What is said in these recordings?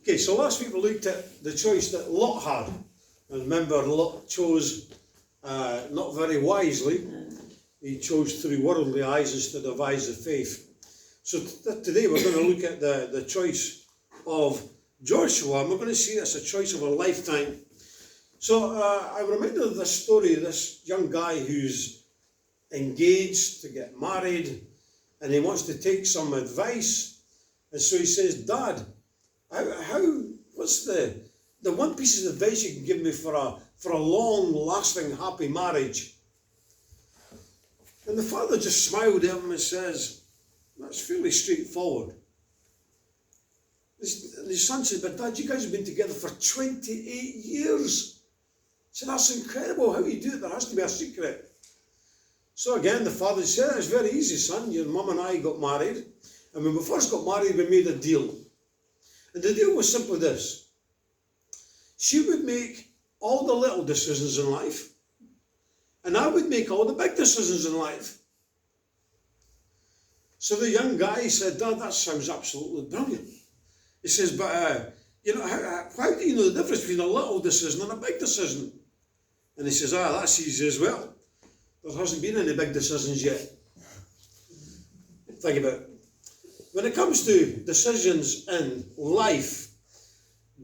Okay, so last week we looked at the choice that Lot had. And remember, Lot chose not very wisely. He chose through worldly eyes instead of eyes of faith. So today we're going to look at the choice of Joshua, and we're going to see it's a choice of a lifetime. So I remember of this story, this young guy who's engaged to get married, and he wants to take some advice. And so he says, Dad, what's the one piece of advice you can give me for a long-lasting, happy marriage? And the father just smiled at him and says, that's fairly straightforward. And his son said, but Dad, you guys have been together for 28 years. He said, that's incredible. How do you do it? There has to be a secret. So again, the father said, it's very easy, son. Your mum and I got married. And when we first got married, we made a deal. And the deal was simply this. She would make all the little decisions in life, and I would make all the big decisions in life. So the young guy said, Dad, that sounds absolutely brilliant. He says, but how do you know the difference between a little decision and a big decision? And he says, that's easy as well. There hasn't been any big decisions yet. Think about it. When it comes to decisions in life,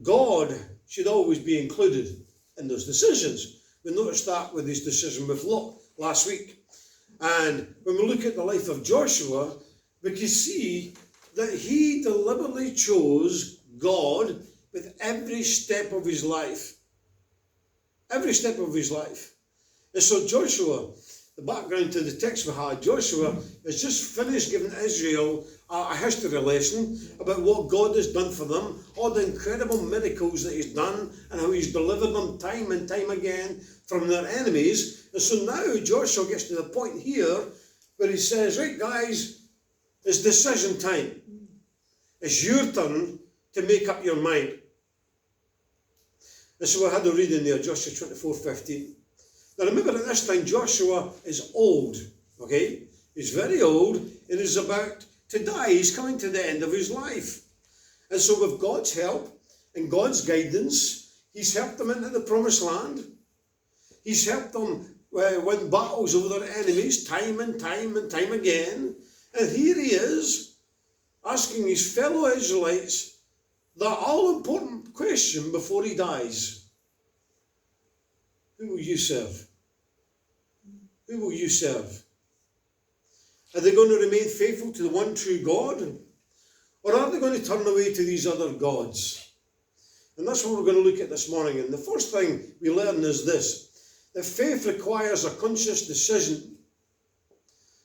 God should always be included in those decisions. We noticed that with his decision with Lot last week. And when we look at the life of Joshua, we can see that he deliberately chose God with every step of his life. Every step of his life. And so Joshua, the background to the text we had, Joshua has just finished giving Israel a history lesson about what God has done for them, all the incredible miracles that he's done, and how he's delivered them time and time again from their enemies. And so now Joshua gets to the point here where he says, right guys, it's decision time. It's your turn to make up your mind. And so I had a reading there, Joshua 24:15. Now remember at this time Joshua is old, okay? He's very old and he's about to die. He's coming to the end of his life. And so with God's help and God's guidance, he's helped them into the promised land. He's helped them win battles over their enemies time and time and time again. And here he is asking his fellow Israelites the all-important question before he dies. Who will you serve? Who will you serve? Are they going to remain faithful to the one true God? Or are they going to turn away to these other gods? And that's what we're going to look at this morning. And the first thing we learn is this, that faith requires a conscious decision.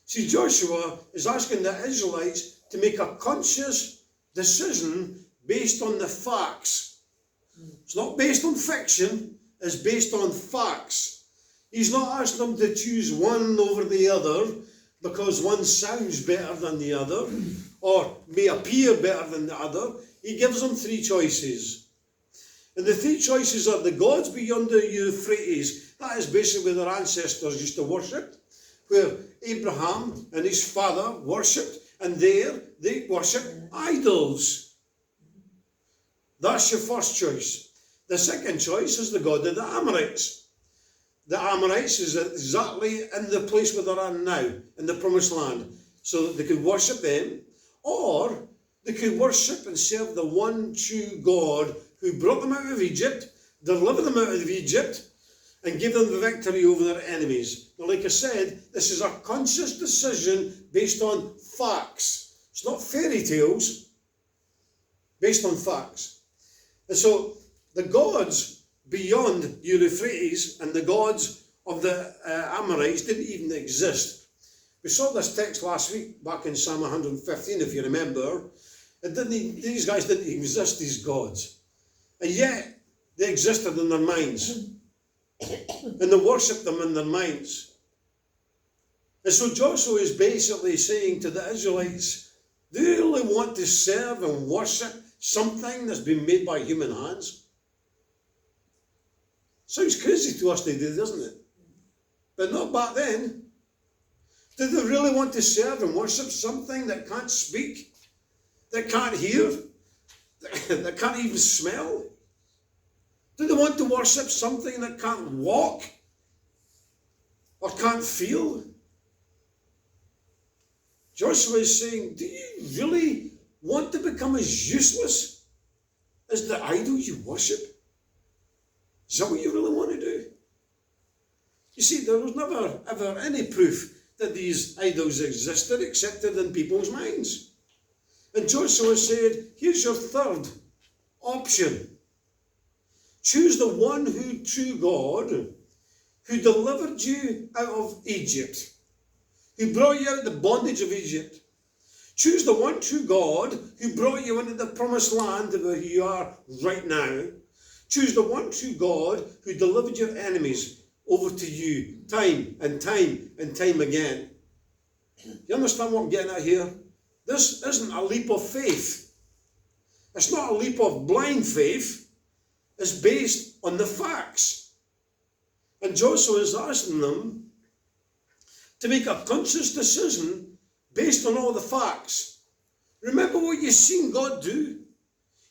See, Joshua is asking the Israelites to make a conscious decision based on the facts. It's not based on fiction, it's based on facts. He's not asking them to choose one over the other because one sounds better than the other or may appear better than the other. He gives them three choices. And the three choices are the gods beyond the Euphrates. That is basically where their ancestors used to worship, where Abraham and his father worshipped, and there they worshipped idols. That's your first choice. The second choice is the god of the Amorites. The Amorites is exactly in the place where they are now, in the promised land, so that they could worship them, or they could worship and serve the one true God who brought them out of Egypt, delivered them out of Egypt, and gave them the victory over their enemies. Now, like I said, this is a conscious decision based on facts. It's not fairy tales, based on facts. And so the gods beyond Euphrates and the gods of the Amorites didn't even exist. We saw this text last week back in Psalm 115, if you remember. These guys didn't exist, these gods. And yet they existed in their minds. And they worshipped them in their minds. And so Joshua is basically saying to the Israelites, do you really want to serve and worship something that's been made by human hands? Sounds crazy to us today, doesn't it? But not back then. Did they really want to serve and worship something that can't speak, that can't hear, that can't even smell? Do they want to worship something that can't walk or can't feel? Joshua is saying, do you really want to become as useless as the idol you worship? Is that what you really want to do? You see, there was never, ever any proof that these idols existed except in people's minds. And Joshua said, here's your third option. Choose the one true God who delivered you out of Egypt, who brought you out of the bondage of Egypt. Choose the one true God who brought you into the promised land where you are right now. Choose the one true God who delivered your enemies over to you time and time and time again. You understand what I'm getting at here? This isn't a leap of faith. It's not a leap of blind faith. It's based on the facts. And Joshua is asking them to make a conscious decision based on all the facts. Remember what you've seen God do.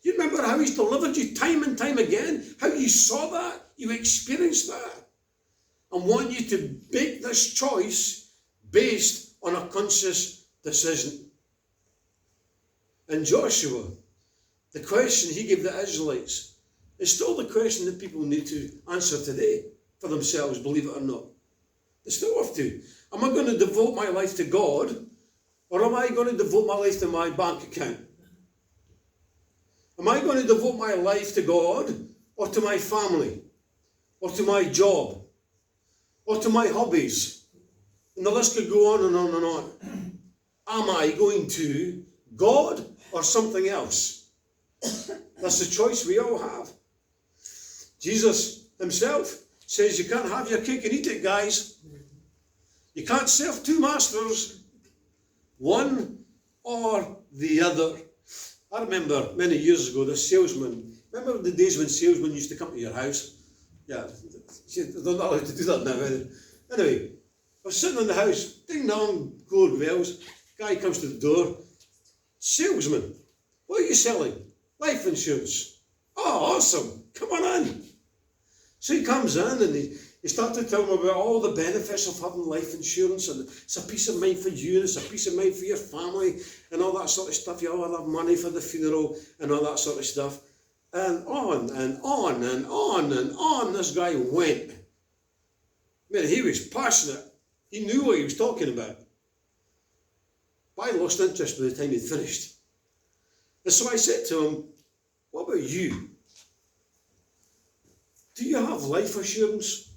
You remember how he's delivered you time and time again, how you saw that, you experienced that. I want you to make this choice based on a conscious decision. And Joshua, the question he gave the Israelites is still the question that people need to answer today for themselves, believe it or not. They still have to. Am I going to devote my life to God, or am I going to devote my life to my bank account? Am I going to devote my life to God, or to my family, or to my job, or to my hobbies? And the list could go on and on and on. Am I going to God or something else? That's the choice we all have. Jesus himself says you can't have your cake and eat it, guys. You can't serve two masters, one or the other. I remember many years ago, the salesman, remember the days when salesmen used to come to your house? Yeah, they're not allowed to do that now. Anyway, I was sitting in the house, ding dong, gold bells, guy comes to the door, salesman, what are you selling? Life insurance. Oh, awesome, come on in. So he comes in and he started to tell me about all the benefits of having life insurance, and it's a peace of mind for you, and it's a peace of mind for your family, and all that sort of stuff. You all have money for the funeral and all that sort of stuff. And on and on and on and on this guy went. Man, he was passionate. He knew what he was talking about. But I lost interest by the time he'd finished. And so I said to him, what about you? Do you have life assurance?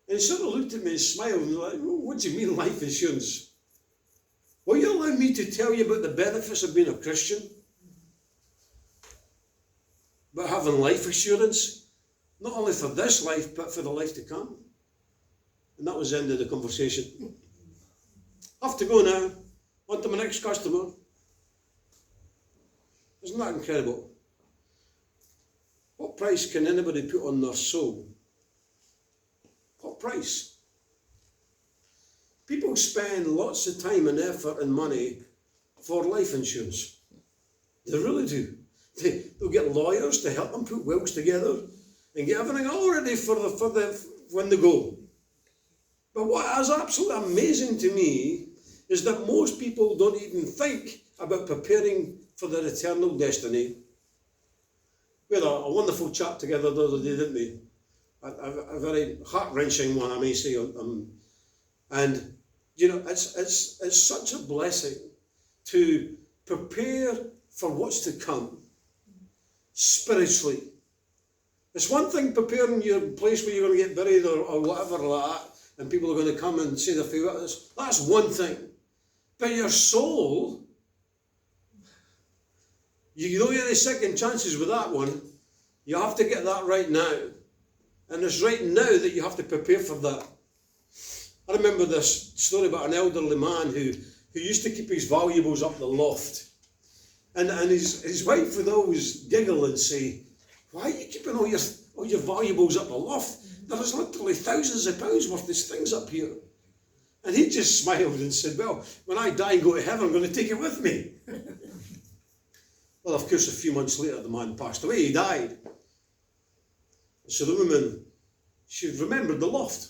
And he sort of looked at me and smiled and was like, oh, what do you mean life insurance? Will you allow me to tell you about the benefits of being a Christian? About having life assurance, not only for this life, but for the life to come. And that was the end of the conversation. I have to go now. On to my next customer. Isn't that incredible? What price can anybody put on their soul? What price? People spend lots of time and effort and money for life insurance. They really do. They'll get lawyers to help them put wills together and get everything all ready for when they go. But what is absolutely amazing to me is that most people don't even think about preparing for their eternal destiny. We had a wonderful chat together the other day, didn't we? A very heart-wrenching one, I may say. And, you know, it's such a blessing to prepare for what's to come spiritually. It's one thing preparing your place where you're going to get buried or whatever like that, and people are going to come and say their favourite. That's one thing. But your soul, you don't get any second chances with that one. You have to get that right now. And it's right now that you have to prepare for that. I remember this story about an elderly man who used to keep his valuables up the loft. And his wife would always giggle and say, why are you keeping all your valuables up the loft? There's literally thousands of pounds worth of things up here. And he just smiled and said, well, when I die and go to heaven, I'm going to take it with me. Well, of course, a few months later, the man passed away. He died. So the woman, she remembered the loft.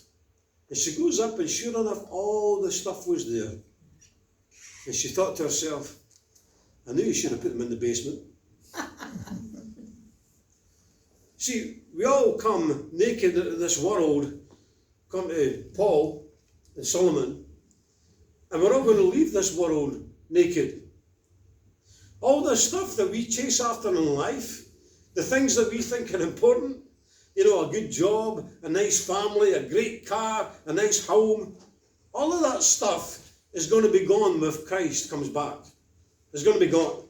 And she goes up, and sure enough, all the stuff was there. And she thought to herself, I knew you should have put them in the basement. See, we all come naked into this world, come to Paul and Solomon, and we're all going to leave this world naked. All the stuff that we chase after in life, the things that we think are important, you know, a good job, a nice family, a great car, a nice home, all of that stuff is going to be gone when Christ comes back. It's going to be gone.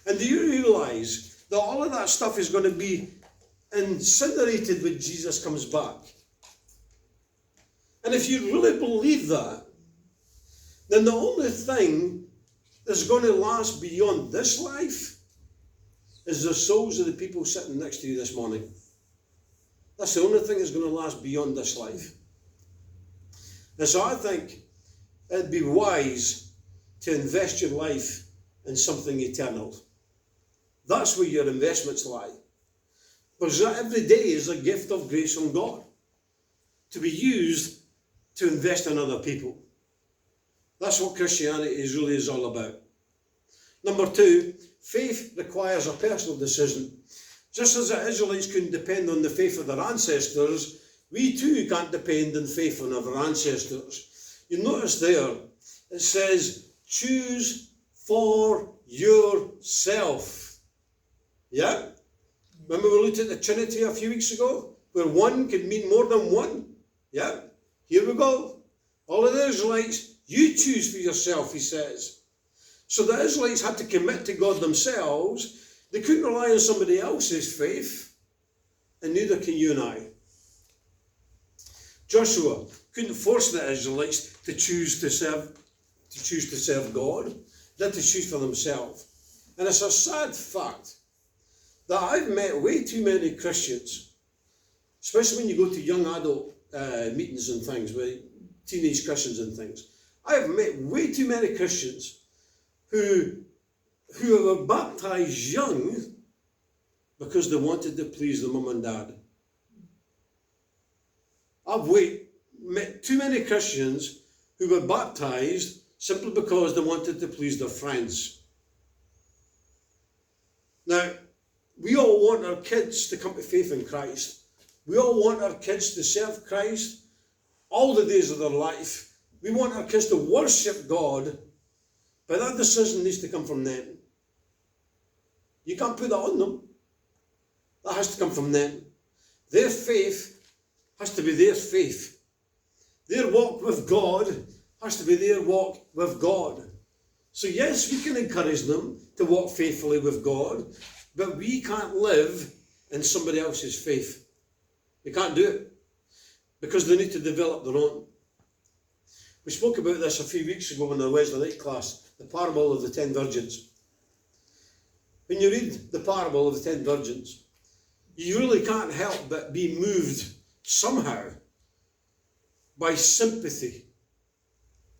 And do you realise that all of that stuff is going to be incinerated when Jesus comes back? And if you really believe that, then the only thing that's going to last beyond this life is the souls of the people sitting next to you this morning. That's the only thing that's going to last beyond this life. And so I think it'd be wise to invest your life in something eternal. That's where your investments lie. Because every day is a gift of grace from God to be used to invest in other people. That's what Christianity really is all about. Number two, faith requires a personal decision. Just as the Israelites couldn't depend on the faith of their ancestors, we too can't depend on faith on our ancestors. You notice there, it says, choose for yourself. Yeah? Remember we looked at the Trinity a few weeks ago, where one could mean more than one? Yeah? Here we go. All of the Israelites, you choose for yourself, he says. So the Israelites had to commit to God themselves. They couldn't rely on somebody else's faith, and neither can you and I. Joshua couldn't force the Israelites to choose to serve God. They had to choose for themselves. And it's a sad fact that I've met way too many Christians, especially when you go to young adult meetings and things, with teenage Christians and things. I have met way too many Christians who were baptized young because they wanted to please their mum and dad. I've met too many Christians who were baptized simply because they wanted to please their friends. Now, we all want our kids to come to faith in Christ. We all want our kids to serve Christ all the days of their life. We want our kids to worship God, but that decision needs to come from them. You can't put that on them. That has to come from them. Their faith has to be their faith. Their walk with God has to be their walk with God. So yes, we can encourage them to walk faithfully with God, but we can't live in somebody else's faith. We can't do it because they need to develop their own. We spoke about this a few weeks ago in the Wednesday night class, the parable of the 10 virgins. When you read the parable of the 10 virgins, you really can't help but be moved somehow by sympathy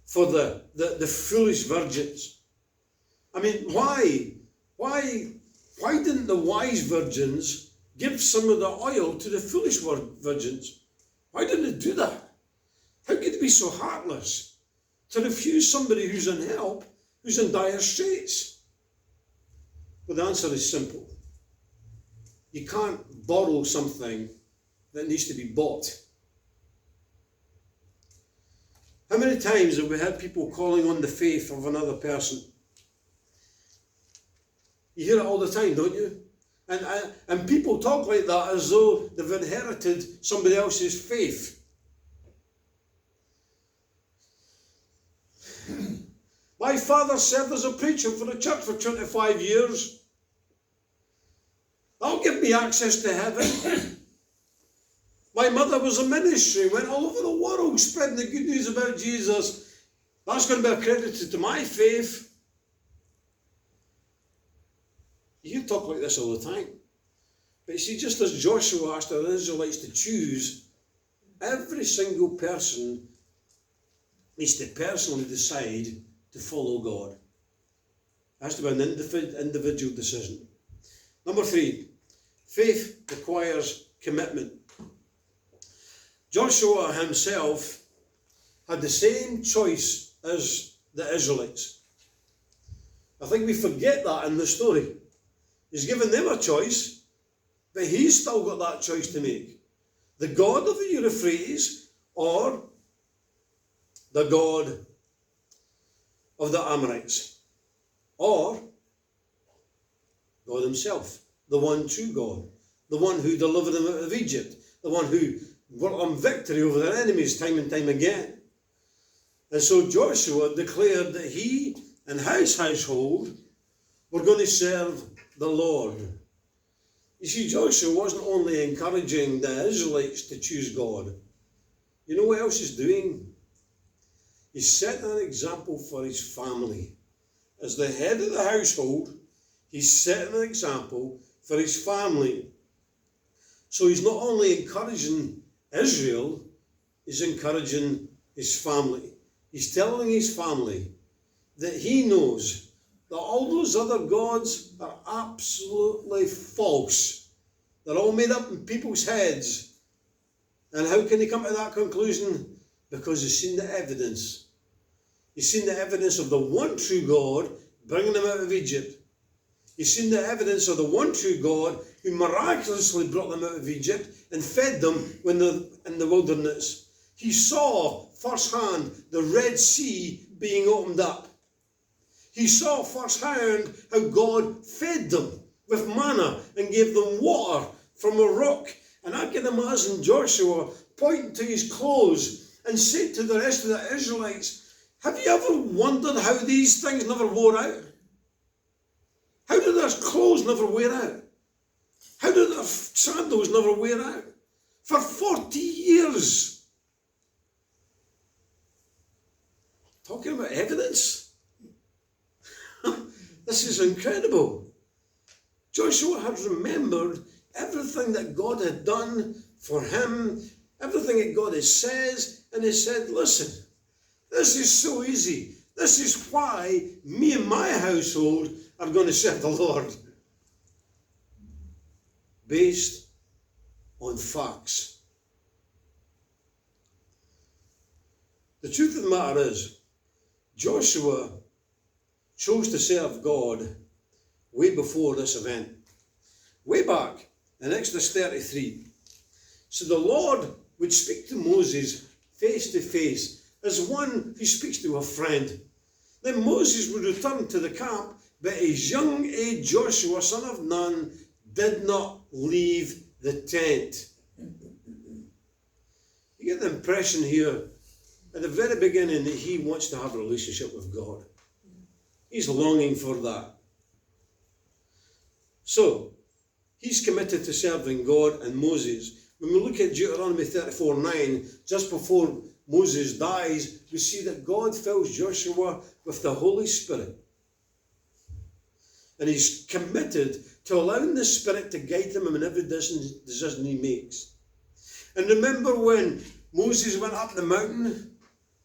for the foolish virgins. I mean, why didn't the wise virgins give some of the oil to the foolish virgins? Why didn't they do that? How could they be so heartless to refuse somebody who's in help, who's in dire straits? Well, the answer is simple. You can't borrow something that needs to be bought. How many times have we had people calling on the faith of another person? You hear it all the time, don't you? And people talk like that as though they've inherited somebody else's faith. My father served as a preacher for the church for 25 years. That'll give me access to heaven. My mother was a ministry, went all over the world spreading the good news about Jesus. That's going to be accredited to my faith. You hear talk like this all the time. But you see, just as Joshua asked the Israelites to choose, every single person needs to personally decide to follow God. has to be an individual decision. Number 3, faith requires commitment. Joshua himself had the same choice as the Israelites. I think we forget that in the story. He's given them a choice, but he's still got that choice to make. The God of the Euphrates or the God of the Amorites, or God himself, the one true God, the one who delivered them out of Egypt, the one who brought them victory over their enemies time and time again. And so Joshua declared that he and his household were going to serve the Lord. You see, Joshua wasn't only encouraging the Israelites to choose God. You know what else he's doing? He's setting an example for his family. As the head of the household, he's setting an example for his family. So he's not only encouraging Israel, he's encouraging his family. He's telling his family that he knows that all those other gods are absolutely false. They're all made up in people's heads. And how can he come to that conclusion? Because he's seen the evidence. He's seen the evidence of the one true God bringing them out of Egypt. He's seen the evidence of the one true God who miraculously brought them out of Egypt and fed them when they're in the wilderness. He saw firsthand the Red Sea being opened up. He saw firsthand how God fed them with manna and gave them water from a rock. And I can imagine Joshua pointing to his clothes and saying to the rest of the Israelites, have you ever wondered how these things never wore out? How did their clothes never wear out? How did their sandals never wear out? For 40 years. Talking about evidence. This is incredible. Joshua had remembered everything that God had done for him, everything that God has says, and he said, listen, this is so easy. This is why me and my household are going to serve the Lord. Based on facts. The truth of the matter is, Joshua chose to serve God way before this event. Way back in Exodus 33. So the Lord would speak to Moses face to face as one who speaks to a friend. Then Moses would return to the camp, but his young age Joshua, son of Nun, did not leave the tent. You get the impression here at the very beginning that he wants to have a relationship with God. He's longing for that. So, he's committed to serving God and Moses. When we look at Deuteronomy 34:9, just before Moses dies, we see that God fills Joshua with the Holy Spirit. And he's committed to allowing the Spirit to guide him in every decision he makes. And remember when Moses went up the mountain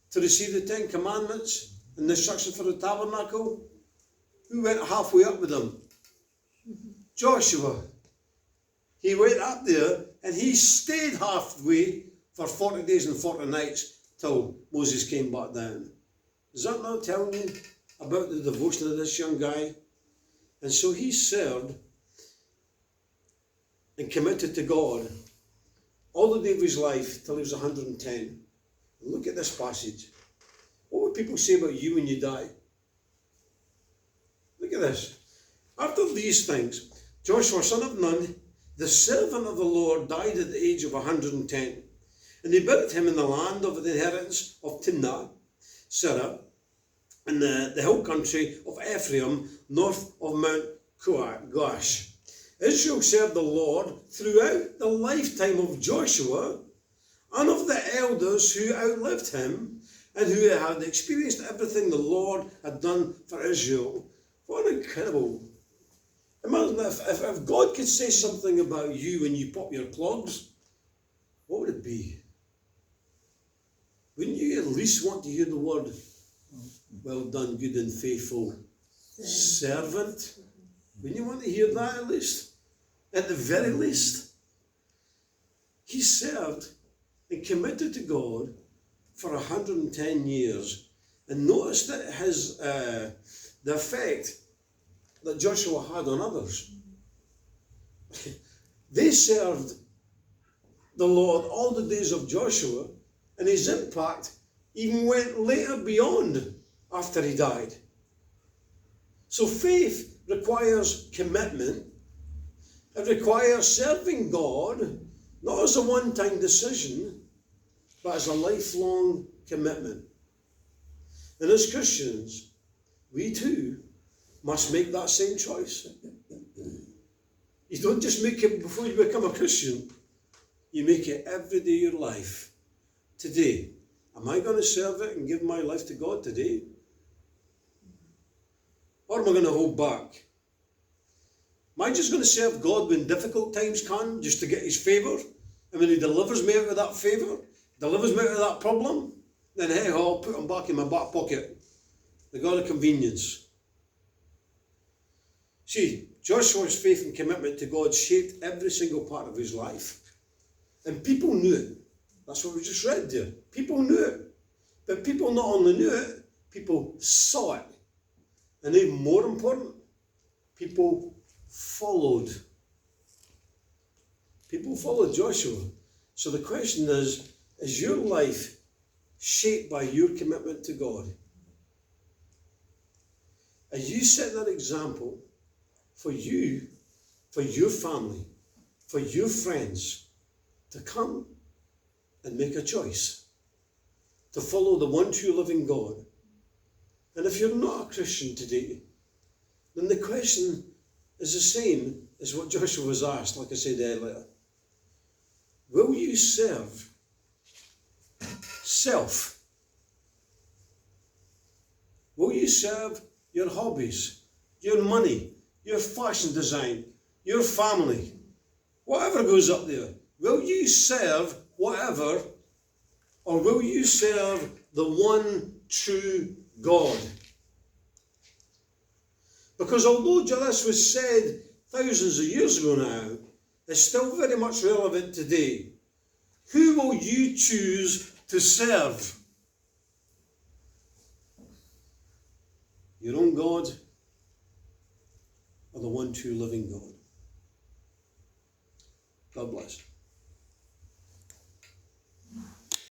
to receive the 10 Commandments and the instruction for the tabernacle? Who went halfway up with him? Joshua. He went up there and he stayed halfway for 40 days and 40 nights till Moses came back down. Is that not telling you about the devotion of this young guy? And so he served and committed to God all the day of his life till he was 110. And look at this passage. What would people say about you when you die? Look at this. After these things, Joshua, son of Nun, the servant of the Lord, died at the age of 110. And they buried him in the land of the inheritance of Timnah, Serah, in the hill country of Ephraim, north of Mount Gaash. Israel served the Lord throughout the lifetime of Joshua and of the elders who outlived him and who had experienced everything the Lord had done for Israel. What incredible. Imagine if God could say something about you when you pop your clogs, what would it be? Wouldn't you at least want to hear the word, well done, good and faithful servant. Wouldn't you want to hear that at least? At the very least. He served and committed to God for 110 years. And notice that his, the effect that Joshua had on others. They served the Lord all the days of Joshua, and his impact even went later beyond after he died. So faith requires commitment. It requires serving God, not as a one-time decision, but as a lifelong commitment. And as Christians, we too must make that same choice. You don't just make it before you become a Christian. You make it every day of your life. Today, am I going to serve it and give my life to God today? Or am I going to hold back? Am I just going to serve God when difficult times come, just to get his favour? And when he delivers me out of that favour, delivers me out of that problem, then hey, I'll put him back in my back pocket. The God of convenience. See, Joshua's faith and commitment to God shaped every single part of his life. And people knew it. That's what we just read there. People knew it. But people not only knew it, people saw it. And even more important, people followed. People followed Joshua. So the question is your life shaped by your commitment to God? As you set that example for you, for your family, for your friends, to come and make a choice, to follow the one true living God. And if you're not a Christian today, then the question is the same as what Joshua was asked, like I said earlier. Will you serve self? Will you serve your hobbies, your money, your fashion design, your family, whatever goes up there? Will you serve whatever, or will you serve the one true God? Because although this was said thousands of years ago now, it's still very much relevant today. Who will you choose to serve? Your own God or the one true living God? God bless.